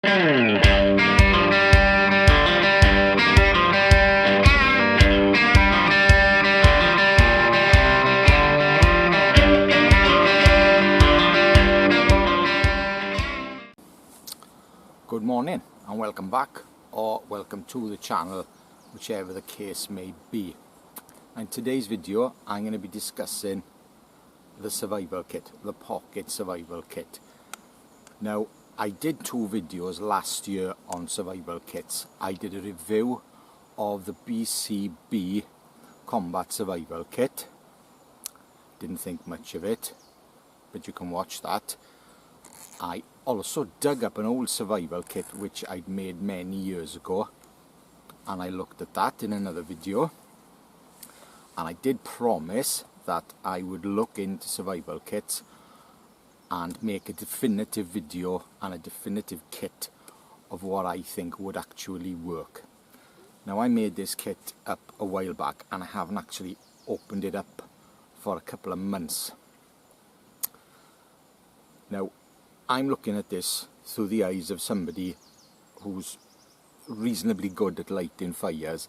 Good morning and welcome back, or welcome to the channel, whichever the case may be. In today's video I'm going to be discussing the survival kit, the pocket survival kit. Now, I did two videos last year on survival kits. I did a review of the BCB combat survival kit. Didn't think much of it, but you can watch that. I also dug up an old survival kit which I'd made many years ago, and I looked at that in another video, and I did promise that I would look into survival kits and make a definitive video and a definitive kit of what I think would actually work. Now, I made this kit up a while back and I haven't actually opened it up for a couple of months. Now, I'm looking at this through the eyes of somebody who's reasonably good at lighting fires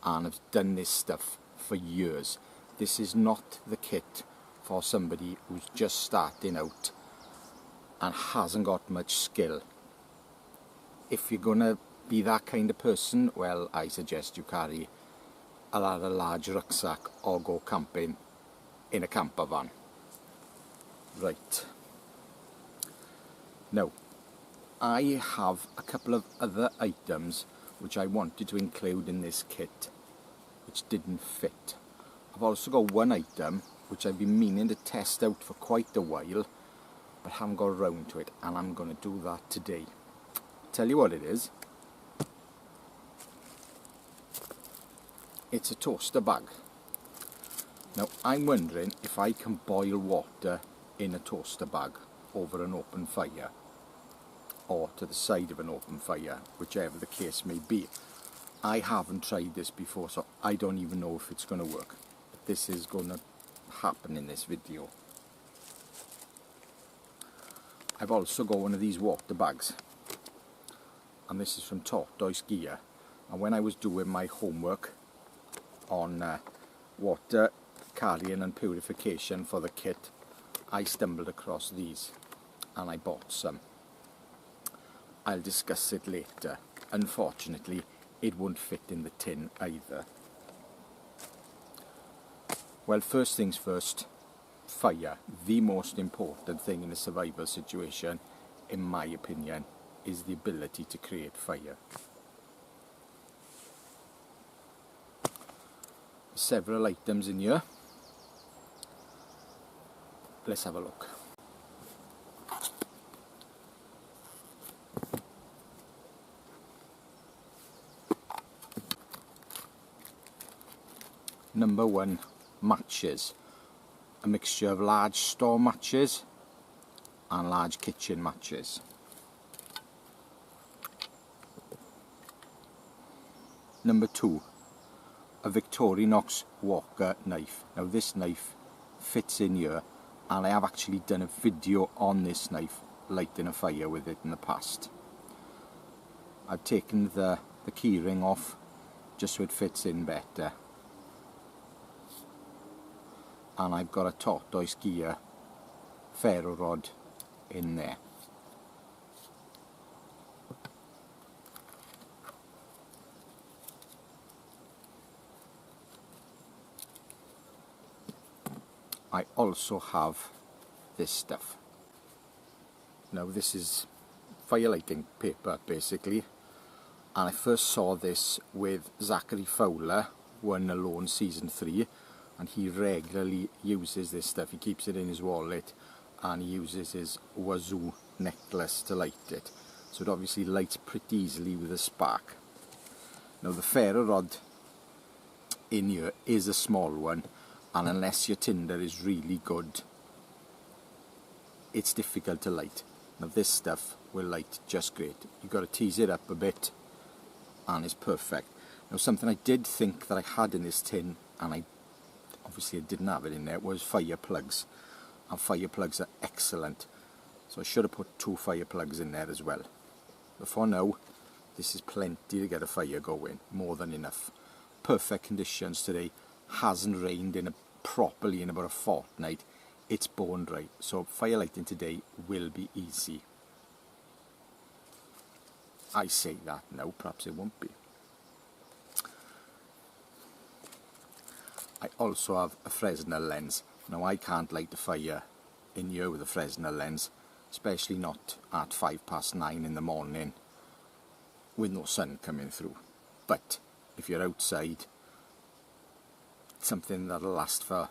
and has done this stuff for years. This is not the kit for somebody who's just starting out and hasn't got much skill. If you're gonna be that kind of person, well, I suggest you carry a large rucksack or go camping in a camper van. Right. Now, I have a couple of other items which I wanted to include in this kit which didn't fit. I've also got one item which I've been meaning to test out for quite a while but haven't got around to it, and I'm going to do that today. Tell you what it is. It's a toaster bag. Now, I'm wondering if I can boil water in a toaster bag over an open fire, or to the side of an open fire, whichever the case may be. I haven't tried this before, so I don't even know if it's going to work. But this is going to happen in this video. I've also got one of these water bags, and this is from Tortoise Gear. And when I was doing my homework on water carrying and purification for the kit, I stumbled across these and I bought some. I'll discuss it later. Unfortunately, it won't fit in the tin either. Well, first things first, fire. The most important thing in a survival situation, in my opinion, is the ability to create fire. Several items in here. Let's have a look. Number one, matches. A mixture of large store matches and large kitchen matches. Number two, a Victorinox Walker knife. Now, this knife fits in here, and I have actually done a video on this knife lighting a fire with it in the past. I've taken the key ring off just so it fits in better, and I've got a Tortoise Gear ferro rod in there. I also have this stuff. Now, this is fire lighting paper basically, and I first saw this with Zachary Fowler, Won Alone Season 3, and he regularly uses this stuff. He keeps it in his wallet and he uses his wazoo necklace to light it, so it obviously lights pretty easily with a spark. Now, the ferro rod in here is a small one, and unless your tinder is really good, it's difficult to light. Now, this stuff will light just great. You've got to tease it up a bit and it's perfect. Now, something I did think that I had in this tin, and I didn't have it in there, was fire plugs. And fire plugs are excellent, so I should have put 2 fire plugs in there as well. But for now, this is plenty to get a fire going, more than enough. Perfect conditions today. Hasn't rained properly in about a fortnight. It's bone dry, so fire lighting today will be easy. I say that now, perhaps it won't be. I also have a Fresna Lens. Now I can't light a fire in here with a Fresna Lens, especially not at 9:05 in the morning with no sun coming through. But if you're outside, something that'll last for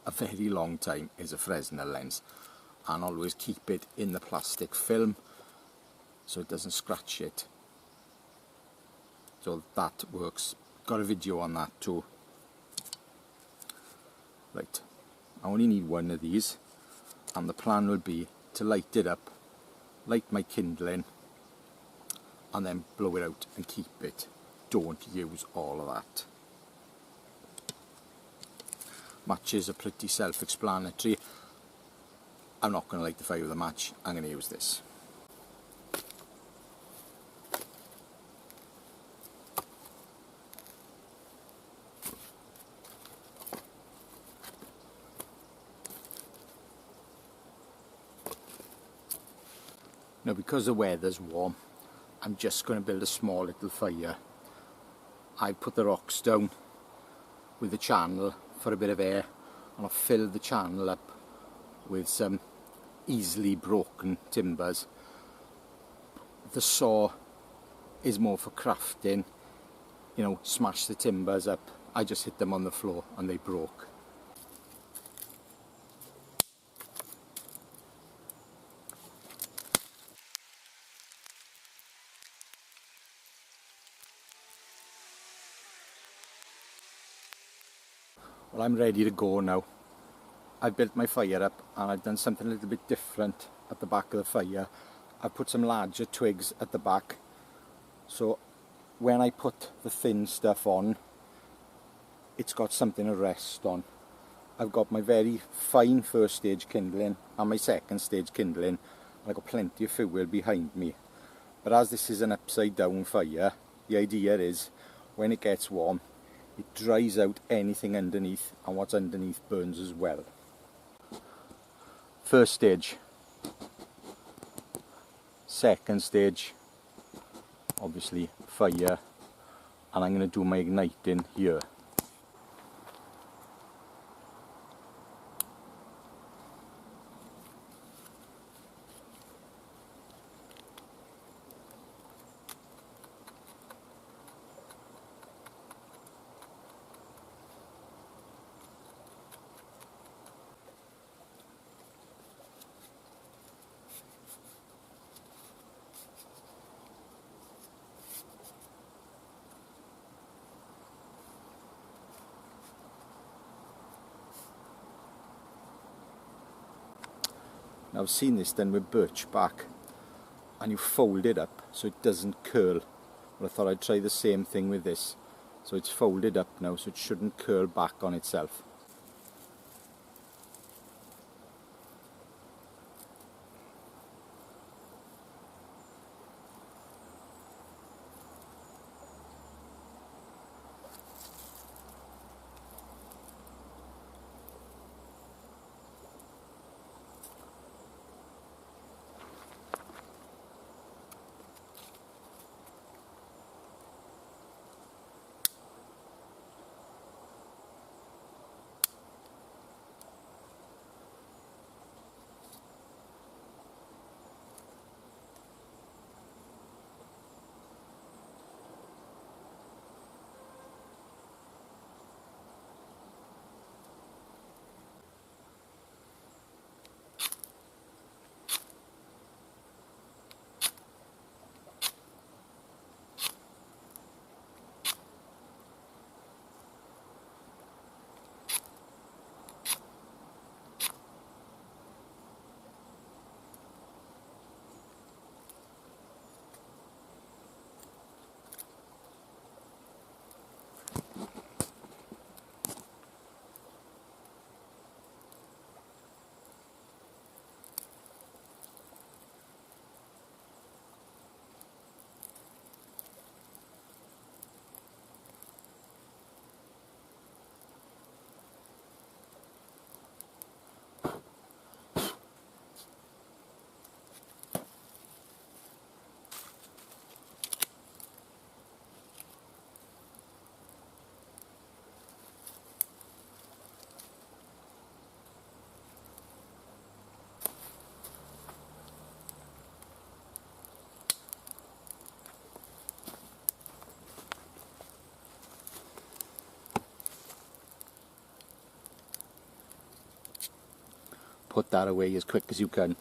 a very long time is a Fresna Lens, and always keep it in the plastic film so it doesn't scratch it. So that works. Got a video on that too. Right, I only need one of these, and the plan will be to light it up, light my kindling, and then blow it out and keep it. Don't use all of that. Matches are pretty self-explanatory. I'm not going to light the fire with a match, I'm going to use this. Now because the weather's warm, I'm just going to build a small little fire. I put the rocks down with the channel for a bit of air, and I'll fill the channel up with some easily broken timbers. The saw is more for crafting, you know, smash the timbers up. I just hit them on the floor and they broke. Well, I'm ready to go now. I've built my fire up and I've done something a little bit different at the back of the fire. I've put some larger twigs at the back, so when I put the thin stuff on, it's got something to rest on. I've got my very fine first stage kindling and my second stage kindling, and I've got plenty of fuel behind me. But as this is an upside down fire, the idea is when it gets warm, it dries out anything underneath, and what's underneath burns as well. First stage, second stage, obviously fire, and I'm going to do my igniting here. Now I've seen this done with birch bark, and you fold it up so it doesn't curl. But I thought I'd try the same thing with this. So it's folded up now so it shouldn't curl back on itself. put that away as quick as you can.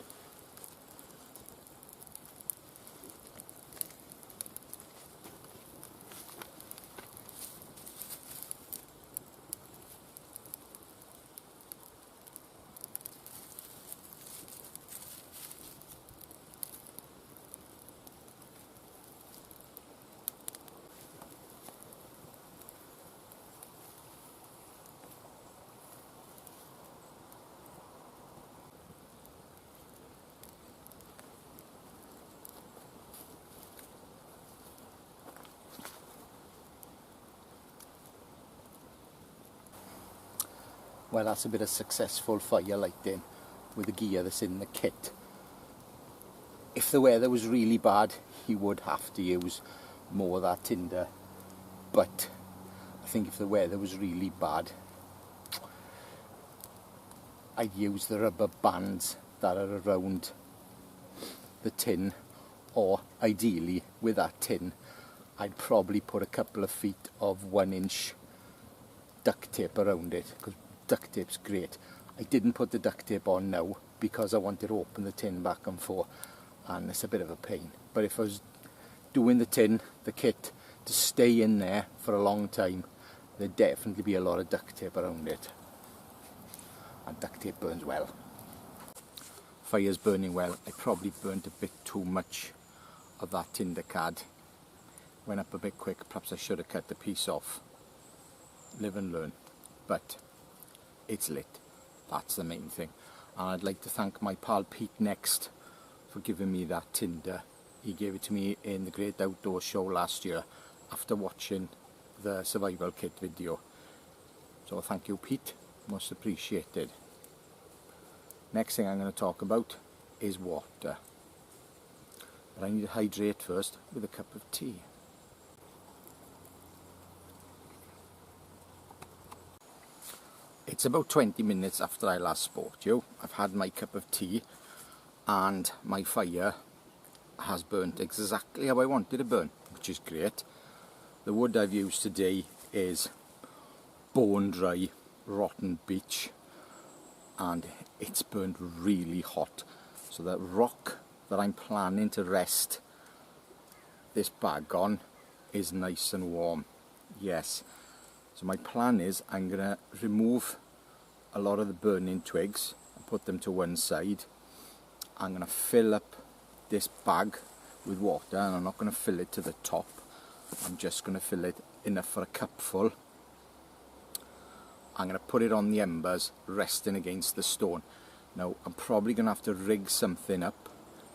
Well, that's a bit of successful fire lighting with the gear that's in the kit. If the weather was really bad, you would have to use more of that tinder, but I think if the weather was really bad, I'd use the rubber bands that are around the tin, or ideally with that tin I'd probably put a couple of feet of 1-inch duct tape around it, because duct tape's great. I didn't put the duct tape on now because I wanted to open the tin back and forth, and it's a bit of a pain. But if I was doing the kit to stay in there for a long time, there'd definitely be a lot of duct tape around it, and duct tape burns well. Fire's burning well. I probably burnt a bit too much of that tinder card. Went up a bit quick. Perhaps I should have cut the piece off. Live and learn. But it's lit. That's the main thing. And I'd like to thank my pal Pete next for giving me that tinder. He gave it to me in the Great Outdoor Show last year after watching the survival kit video. So thank you, Pete. Most appreciated. Next thing I'm going to talk about is water. But I need to hydrate first with a cup of tea. It's about 20 minutes after I last spoke to you. I've had my cup of tea and my fire has burnt exactly how I wanted to burn, which is great. The wood I've used today is bone dry rotten beech, and it's burned really hot. So that rock that I'm planning to rest this bag on is nice and warm. Yes. So my plan is I'm going to remove a lot of the burning twigs and put them to one side. I'm going to fill up this bag with water, and I'm not going to fill it to the top. I'm just going to fill it enough for a cupful. I'm going to put it on the embers, resting against the stone. Now I'm probably going to have to rig something up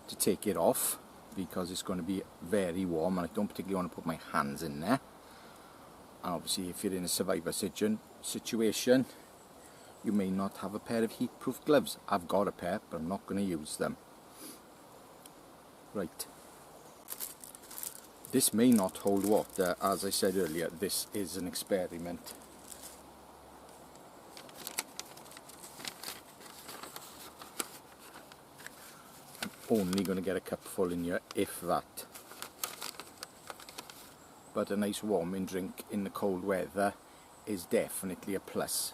to take it off, because it's going to be very warm and I don't particularly want to put my hands in there. And obviously if you're in a survivor situation, you may not have a pair of heat-proof gloves. I've got a pair, but I'm not going to use them. Right. This may not hold water. As I said earlier, this is an experiment. I'm only going to get a cupful in here, if that. But a nice warming drink in the cold weather is definitely a plus.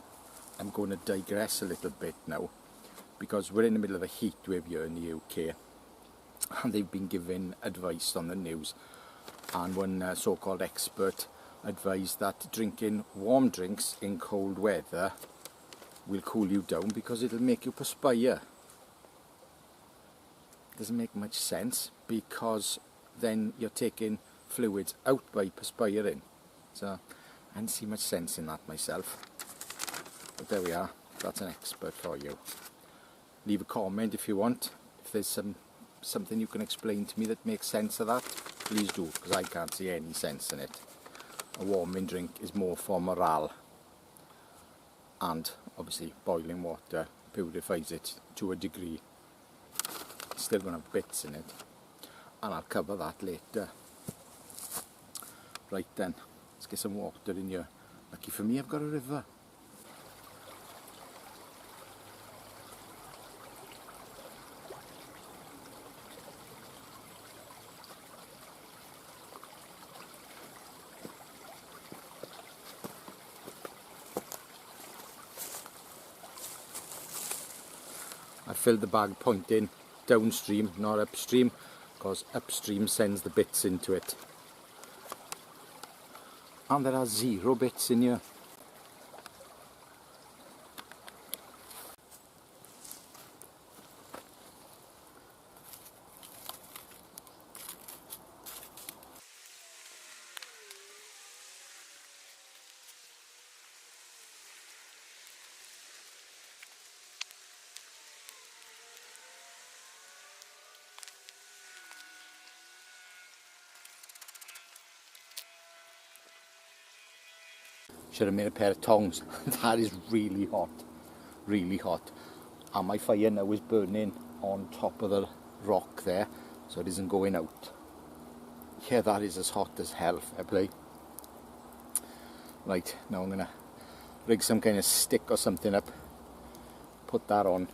I'm going to digress a little bit now, because we're in the middle of a heat wave here in the UK, and they've been giving advice on the news, and one so-called expert advised that drinking warm drinks in cold weather will cool you down because it'll make you perspire. Doesn't make much sense, because then you're taking fluids out by perspiring. So I didn't see much sense in that myself. But there we are, that's an expert for you. Leave a comment if you want. If there's something you can explain to me that makes sense of that, please do, because I can't see any sense in it. A warming drink is more for morale, and obviously boiling water purifies it to a degree. It's still going to have bits in it, and I'll cover that later. Right then, let's get some water in here. Lucky for me, I've got a river. filled the bag pointing downstream, not upstream, because upstream sends the bits into it. And there are 0 bits in here. Should have made a pair of tongs. That is really hot, really hot. And my fire now is burning on top of the rock there, so it isn't going out. Yeah, that is as hot as hell, fair play. Right, now I'm gonna rig some kind of stick or something up, put that on.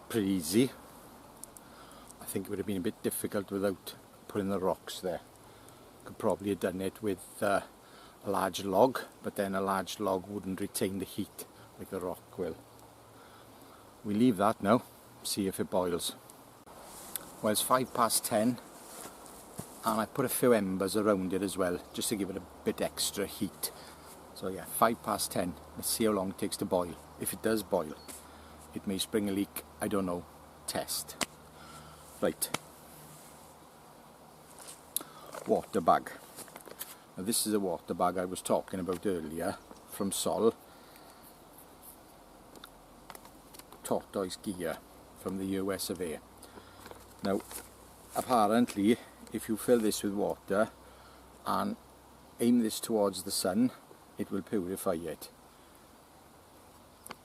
Pretty easy. I think it would have been a bit difficult without putting the rocks there. Could probably have done it with a large log, but then a large log wouldn't retain the heat like the rock will. We leave that now, see if it boils. Well, it's 10:05 and I put a few embers around it as well, just to give it a bit extra heat. So yeah, 10:05, let's see how long it takes to boil. If it does boil, it may spring a leak, I don't know, test. Right, water bag. Now this is a water bag I was talking about earlier from Sol. Tortoise gear from the US of A. Now apparently if you fill this with water and aim this towards the sun, it will purify it.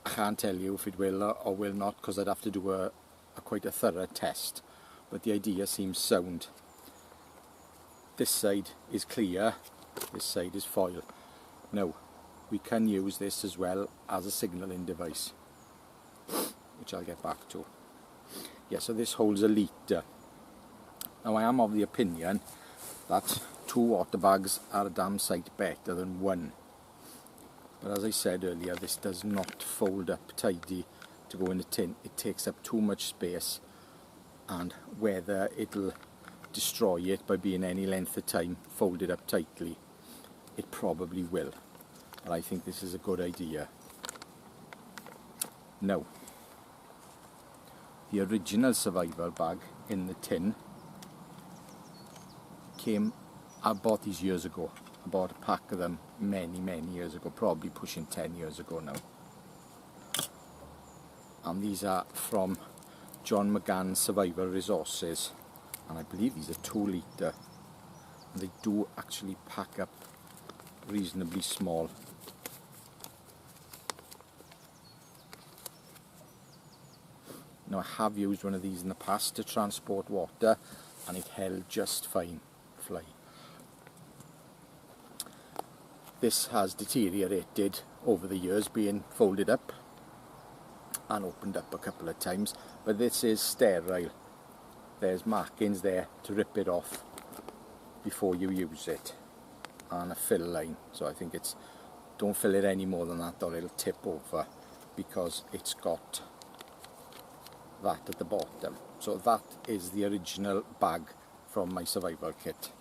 I can't tell you if it will or will not, because I'd have to do a quite a thorough test, but the idea seems sound. This side is clear, this side is foil. Now we can use this as well as a signalling device, which I'll get back to. Yeah, so this holds a litre. Now I am of the opinion that 2 water bags are a damn sight better than 1. But as I said earlier, this does not fold up tidy to go in the tin. It takes up too much space, and whether it'll destroy it by being any length of time folded up tightly, it probably will. But I think this is a good idea. Now, the original survival bag in the tin came I bought these years ago. I bought a pack of them many years ago, probably pushing 10 years ago now. And these are from John McGann's Survival Resources, and I believe these are 2 litre, and they do actually pack up reasonably small. Now, I have used one of these in the past to transport water, and it held just fine. Fly. This has deteriorated over the years, being folded up and opened up a couple of times, but this is sterile. There's markings there to rip it off before you use it, and a fill line, so I think it's, don't fill it any more than that or it'll tip over, because it's got that at the bottom. So that is the original bag from my survival kit.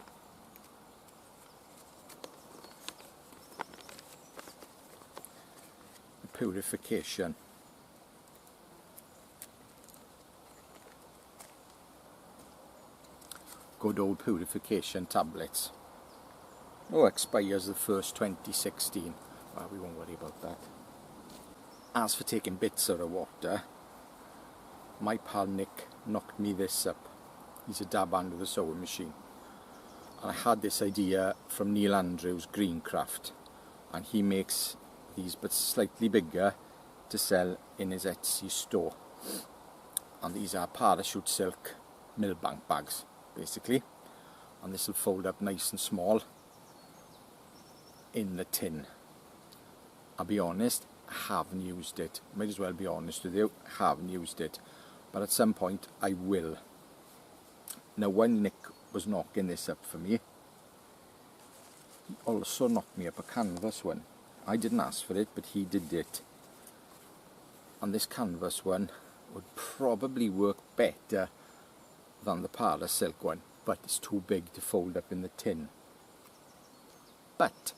Purification. Good old purification tablets. Oh, expires the 1st 2016. Well, we won't worry about that. As for taking bits out of water, my pal Nick knocked me this up. He's a dab hand with a sewing machine. And I had this idea from Neil Andrews' Greencraft, and he makes these but slightly bigger to sell in his Etsy store. And these are parachute silk millbank bags, basically. And this will fold up nice and small in the tin. I'll be honest, I haven't used it. Might as well be honest with you, I haven't used it. But at some point I will. Now, when Nick was knocking this up for me, he also knocked me up a canvas one. I didn't ask for it, but he did it. And this canvas one would probably work better than the para silk one, but it's too big to fold up in the tin. But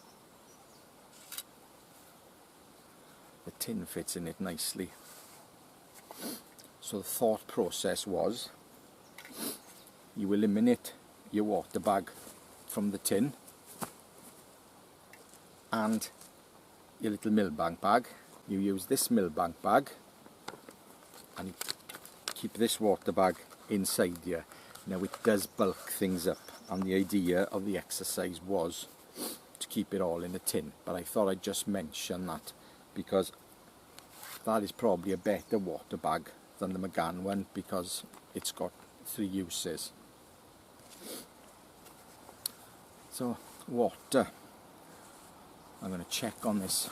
the tin fits in it nicely. So the thought process was, you eliminate your water bag from the tin and your little millbank bag. You use this millbank bag and you keep this water bag inside here. Now, it does bulk things up, and the idea of the exercise was to keep it all in a tin, but I thought I'd just mention that because that is probably a better water bag than the McGann one, because it's got 3 uses. So, water. I'm going to check on this.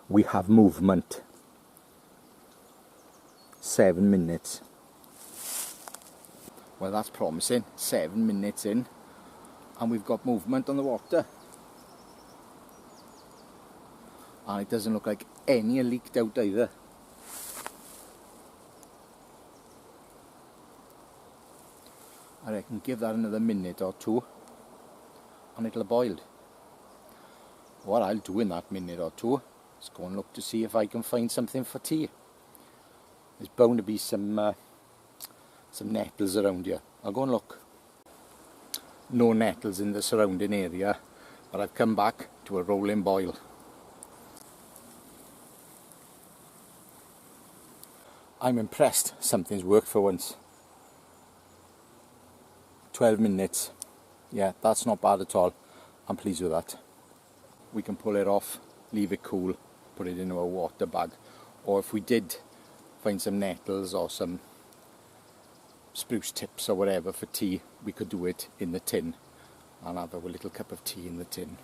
We have movement. 7 minutes. Well, that's promising. 7 minutes in, and we've got movement on the water. And it doesn't look like any are leaked out either. I reckon give that another minute or 2 and it'll have boiled. What I'll do in that minute or 2 is go and look to see if I can find something for tea. There's bound to be some nettles around here. I'll go and look. No nettles in the surrounding area, but I've come back to a rolling boil. I'm impressed something's worked for once. 12 minutes. Yeah, that's not bad at all. I'm pleased with that. We can pull it off, leave it cool, put it into a water bag. Or if we did find some nettles or some spruce tips or whatever for tea, we could do it in the tin and have a little cup of tea in the tin.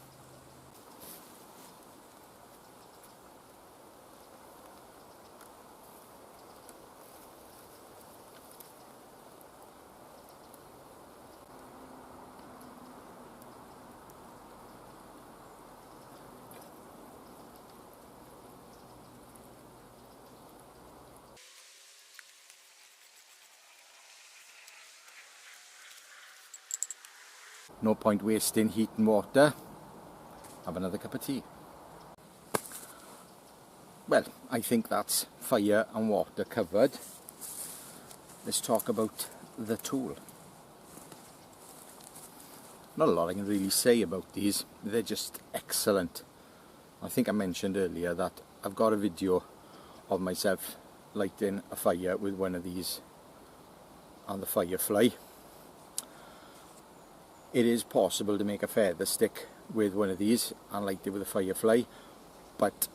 No point wasting heat and water. Have another cup of tea. Well, I think that's fire and water covered. Let's talk about the tool. Not a lot I can really say about these. They're just excellent. I think I mentioned earlier that I've got a video of myself lighting a fire with one of these on the Firefly. It is possible to make a feather stick with one of these and light it with a Firefly, but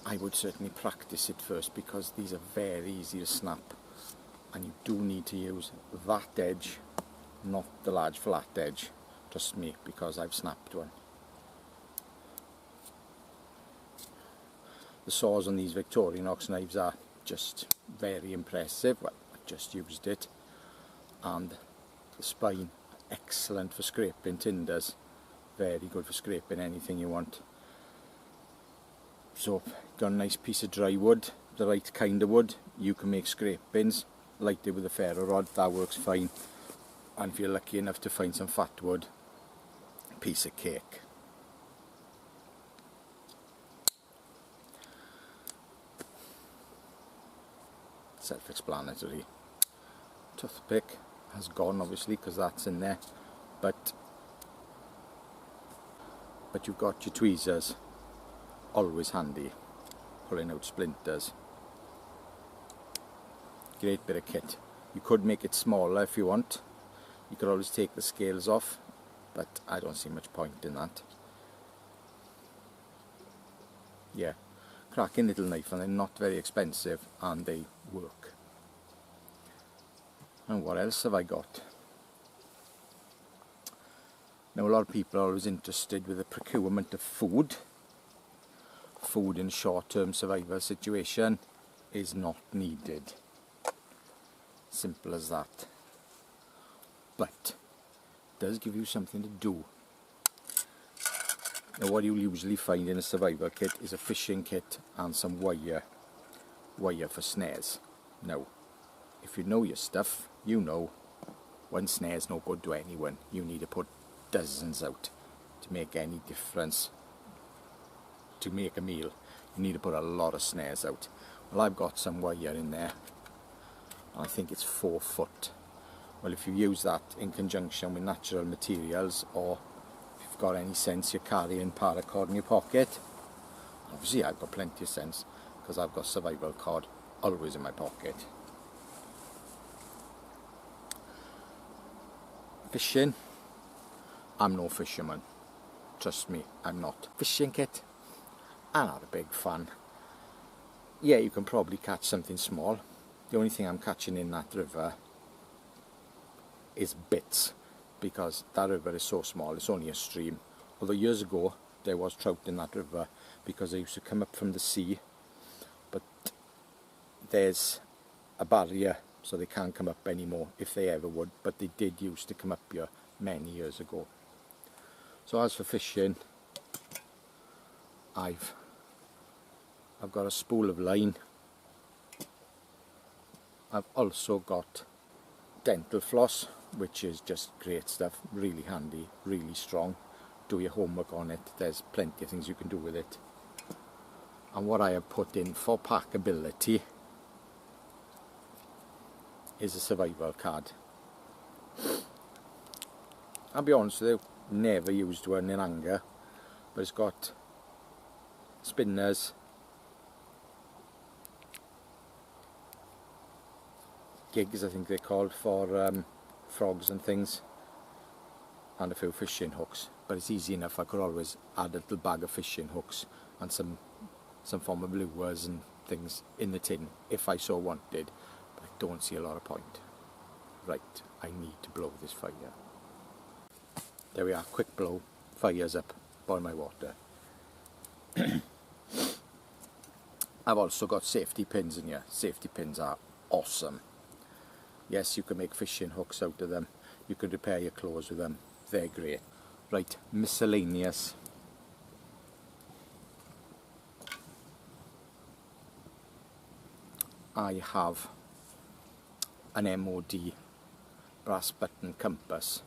I would certainly practice it first, because these are very easy to snap, and you do need to use that edge, not the large flat edge. Trust me, because I've snapped one. The saws on these Victorinox knives are just very impressive. Well, I've just used it, and the spine, excellent for scraping tinders, very good for scraping anything you want. So, got a nice piece of dry wood, the right kind of wood, you can make scrapings, light it with a ferro rod, that works fine. And if you're lucky enough to find some fat wood, piece of cake. Self-explanatory. Toothpick has gone, obviously, because that's in there, but you've got your tweezers, always handy, pulling out splinters. Great bit of kit. You could make it smaller if you want. You could always take the scales off, but I don't see much point in that. Yeah, cracking little knife, and they're not very expensive, and they work. And what else have I got? Now, a lot of people are always interested with the procurement of food. Food in a short-term survival situation is not needed. Simple as that. But it does give you something to do. Now, what you'll usually find in a survival kit is a fishing kit and some wire for snares. Now, if you know your stuff, you know one snare's no good to anyone. You need to put dozens out to make any difference. To make a meal, you need to put a lot of snares out. Well, I've got some wire in there, and I think it's 4 foot. Well, if you use that in conjunction with natural materials, or if you've got any sense, you're carrying paracord in your pocket. Obviously I've got plenty of sense, because I've got survival cord always in my pocket. Fishing, I'm no fisherman. Trust me, I'm not. Fishing kit, I'm not a big fan. Yeah, you can probably catch something small. The only thing I'm catching in that river is bits, because that river is so small, it's only a stream. Although years ago there was trout in that river, because they used to come up from the sea, but there's a barrier, so they can't come up anymore, if they ever would, but they did used to come up here many years ago. So as for fishing, I've got a spool of line. I've also got dental floss, which is just great stuff, really handy, really strong. Do your homework on it, there's plenty of things you can do with it. And what I have put in for packability is a survival card. I'll be honest with you, never used one in anger, but it's got spinners, gigs I think they're called, for frogs and things, and a few fishing hooks. But it's easy enough, I could always add a little bag of fishing hooks and some form of lures and things in the tin if I so wanted, but I don't see a lot of point. Right, I need to blow this fire. There we are, quick blow, fire's up, boil my water. I've also got safety pins in here. Safety pins are awesome. Yes, you can make fishing hooks out of them, you can repair your clothes with them, they're great. Right, miscellaneous. I have an MOD brass button compass.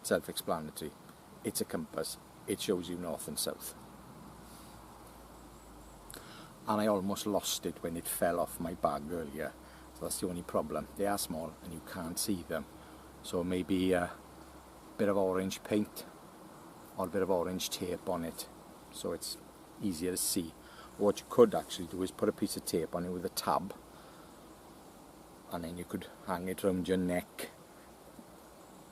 Self-explanatory. It's a compass. It shows you north and south. And I almost lost it when it fell off my bag earlier. So that's the only problem. They are small and you can't see them. So maybe a bit of orange paint or a bit of orange tape on it so it's easier to see. What you could actually do is put a piece of tape on it with a tab, and then you could hang it around your neck.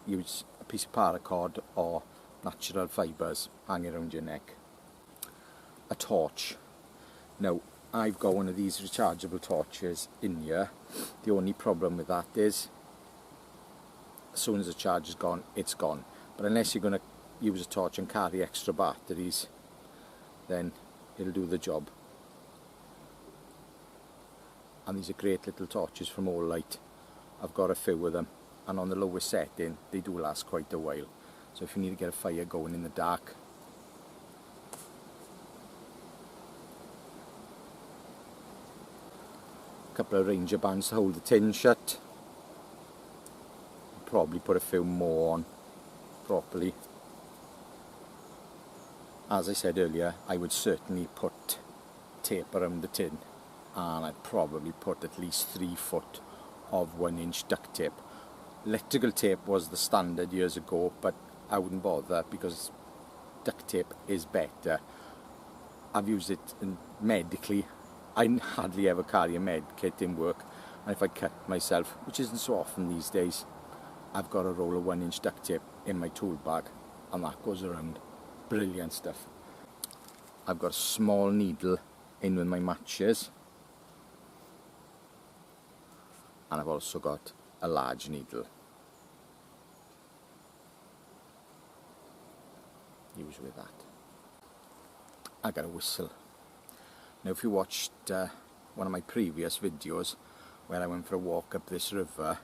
Use a piece of paracord or natural fibres, hang it around your neck. A torch. Now I've got one of these rechargeable torches in here. The only problem with that is as soon as the charge is gone, it's gone. But unless you're going to use a torch and carry extra batteries, then it'll do the job. And these are great little torches from All-Light. I've got a few of them, and on the lowest setting they do last quite a while. So if you need to get a fire going in the dark, a couple of Ranger bands to hold the tin shut. Probably put a few more on properly. As I said earlier, I would certainly put tape around the tin, and I'd probably put at least 3 foot of 1-inch duct tape. Electrical tape was the standard years ago, but I wouldn't bother because duct tape is better. I've used it medically. I hardly ever carry a med kit in work, and if I cut myself, which isn't so often these days, I've got a roll of 1-inch duct tape in my tool bag, and that goes around. Brilliant stuff. I've got a small needle in with my matches, and I've also got a large needle. Use with that. I got a whistle. Now if you watched one of my previous videos where I went for a walk up this river,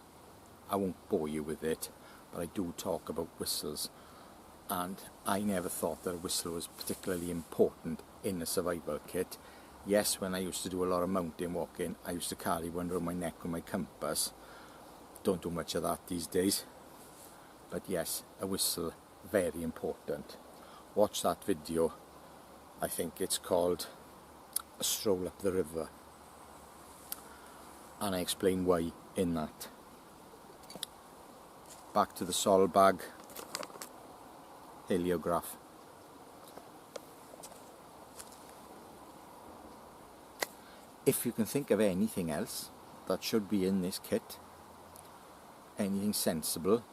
I won't bore you with it, but I do talk about whistles, and I never thought that a whistle was particularly important in a survival kit. Yes, when I used to do a lot of mountain walking, I used to carry one around my neck with my compass. Don't do much of that these days, but yes, a whistle, very important. Watch that video. I think it's called A Stroll Up the River, and I explain why in that. Back to the sol bag, heliograph. If you can think of anything else that should be in this kit, anything sensible,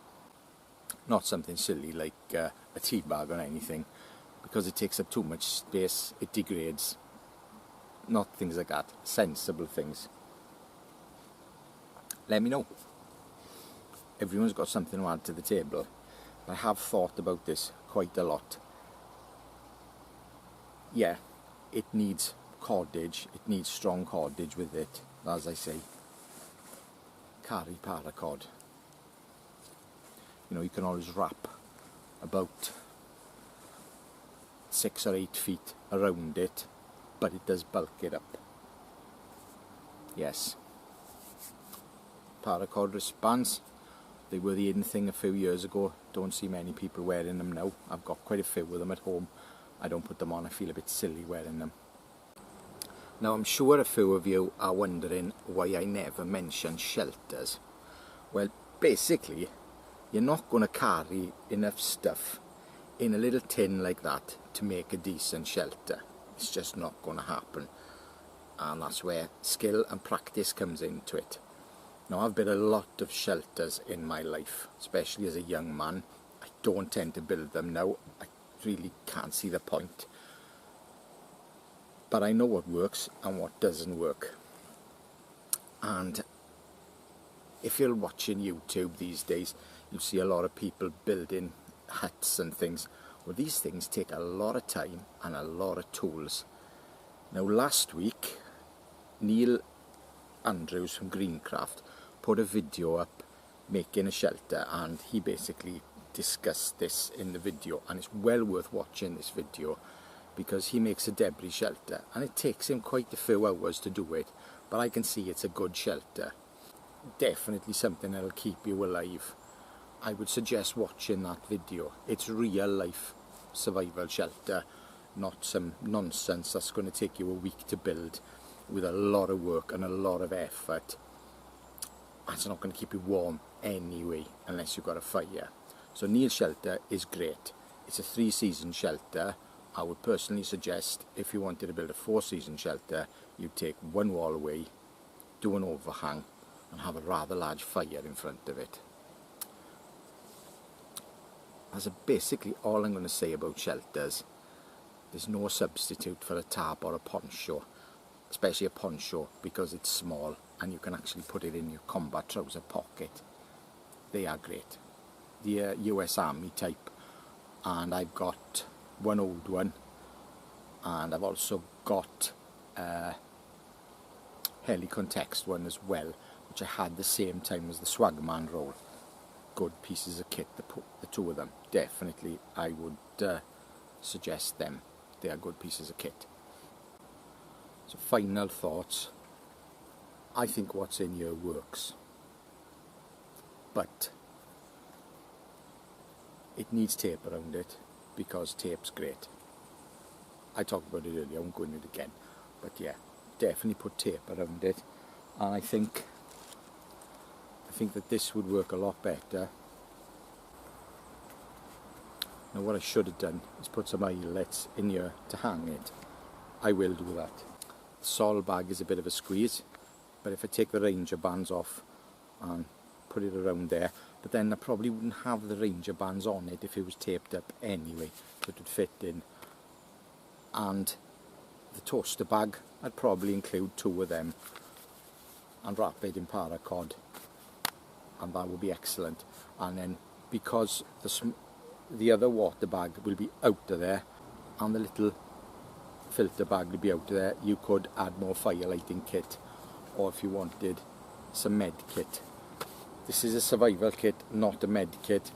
not something silly like a tea bag or anything, because it takes up too much space, it degrades. Not things like that, sensible things. Let me know. Everyone's got something to add to the table. I have thought about this quite a lot. Yeah, it needs cordage, it needs strong cordage with it, as I say. Carry paracord. You know, you can always wrap about 6 or 8 feet around it, but it does bulk it up. Yes. Paracord wristbands. They were the in thing a few years ago. Don't see many people wearing them now. I've got quite a few of them at home. I don't put them on. I feel a bit silly wearing them. Now I'm sure a few of you are wondering why I never mention shelters. Well, basically, you're not going to carry enough stuff in a little tin like that to make a decent shelter. It's just not going to happen. And that's where skill and practice comes into it. Now, I've built a lot of shelters in my life, especially as a young man. I don't tend to build them now. I really can't see the point. But I know what works and what doesn't work. And if you're watching YouTube these days, you see a lot of people building huts and things. Well, these things take a lot of time and a lot of tools. Now, last week, Neil Andrews from Greencraft put a video up making a shelter, and he basically discussed this in the video, and it's well worth watching this video because he makes a debris shelter and it takes him quite a few hours to do it, but I can see it's a good shelter. Definitely something that'll keep you alive. I would suggest watching that video. It's real life survival shelter, not some nonsense that's going to take you a week to build with a lot of work and a lot of effort. It's not going to keep you warm anyway unless you've got a fire. So Neil shelter is great. It's a 3-season shelter. I would personally suggest if you wanted to build a 4-season shelter, you'd take one wall away, do an overhang and have a rather large fire in front of it. That's basically all I'm going to say about shelters. There's no substitute for a tarp or a poncho, especially a poncho, because it's small and you can actually put it in your combat trouser pocket. They are great. The US Army type, and I've got one old one, and I've also got a Helicontext one as well, which I had the same time as the Swagman roll. Good pieces of kit, the two of them. Definitely I would suggest them. They are good pieces of kit. So final thoughts. I think what's in here works, but it needs tape around it because tape's great. I talked about it earlier, I won't go into it again, but yeah, definitely put tape around it, and I think that this would work a lot better. Now what I should have done is put some eyelets in here to hang it. I will do that. The sol bag is a bit of a squeeze, but if I take the Ranger bands off and put it around there, but then I probably wouldn't have the Ranger bands on it if it was taped up anyway, so it would fit in. And the toaster bag, I'd probably include 2 of them and wrap it in paracord, and that would be excellent. And then because the other water bag will be out of there and the little filter bag will be out of there, you could add more fire lighting kit, or if you wanted some med kit. This is a survival kit, not a med kit.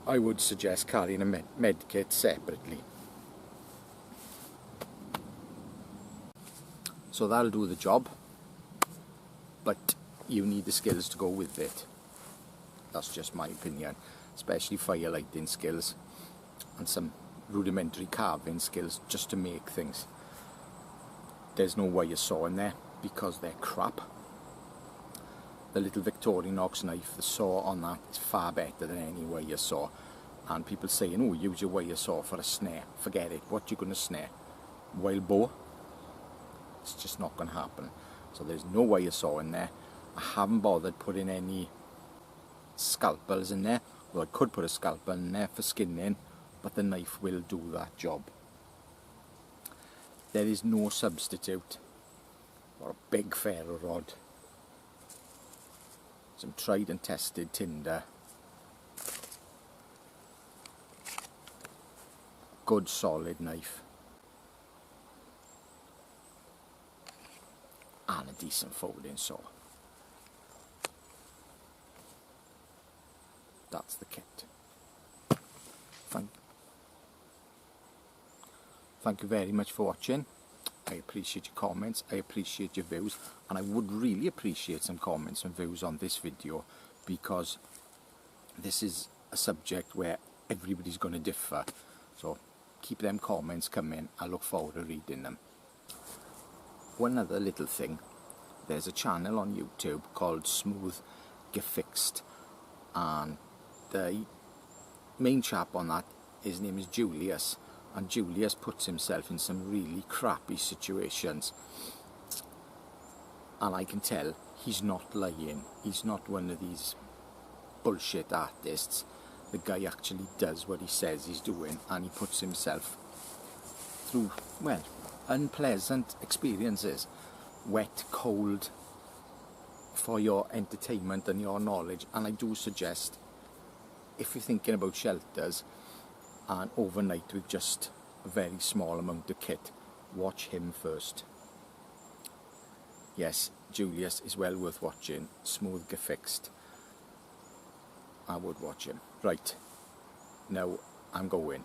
I would suggest carrying a med kit separately. So that'll do the job, but you need the skills to go with it. That's just my opinion, especially fire lighting skills and some rudimentary carving skills just to make things. There's no wire saw in there because they're crap. The little Victorinox knife, the saw on that is far better than any wire saw. And people saying, oh, use your wire saw for a snare. Forget it. What you going to snare? Wild boar? It's just not going to happen. So there's no wire saw in there. I haven't bothered putting any scalpels in there. Well, I could put a scalpel in there for skinning, but the knife will do that job. There is no substitute for a big ferro rod. Some tried and tested tinder. Good solid knife. And a decent folding saw. That's the kit. Thank you very much for watching. I appreciate your comments, I appreciate your views, and I would really appreciate some comments and views on this video, because this is a subject where everybody's going to differ. So keep them comments coming. I look forward to reading them. One other little thing, there's a channel on YouTube called Smooth Get Fixed, and the main chap on that, his name is Julius, and Julius puts himself in some really crappy situations, and I can tell he's not lying. He's not one of these bullshit artists. The guy actually does what he says he's doing, and he puts himself through, well, unpleasant experiences, wet, cold, for your entertainment and your knowledge. And I do suggest, if you're thinking about shelters and overnight with just a very small amount of kit, watch him first. Yes, Julius is well worth watching. Smooth Get Fixed. I would watch him. Right, now I'm going.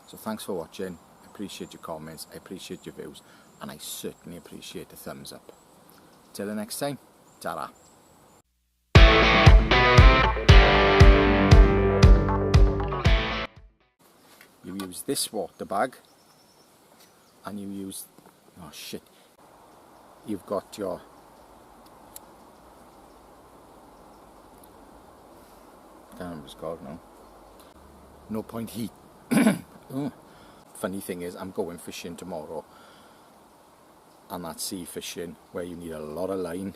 So thanks for watching. I appreciate your comments, I appreciate your views, and I certainly appreciate a thumbs up. Till the next time, ta-ra. You use this water bag, and you use, oh shit, you've got your can't remember what it's called now. No Point Heat. Funny thing is, I'm going fishing tomorrow, and that's sea fishing where you need a lot of line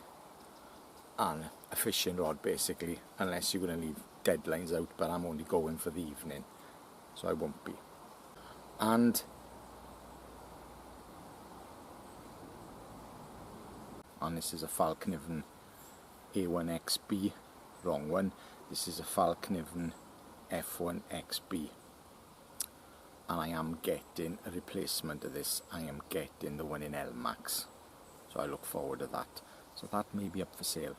and a fishing rod basically, unless you're going to leave dead lines out, but I'm only going for the evening, so I won't be. And this is a Falkniven A1XB, wrong one. This is a Falkniven F1XB, and I am getting a replacement of this. I am getting the one in LMAX, so I look forward to that. So that may be up for sale.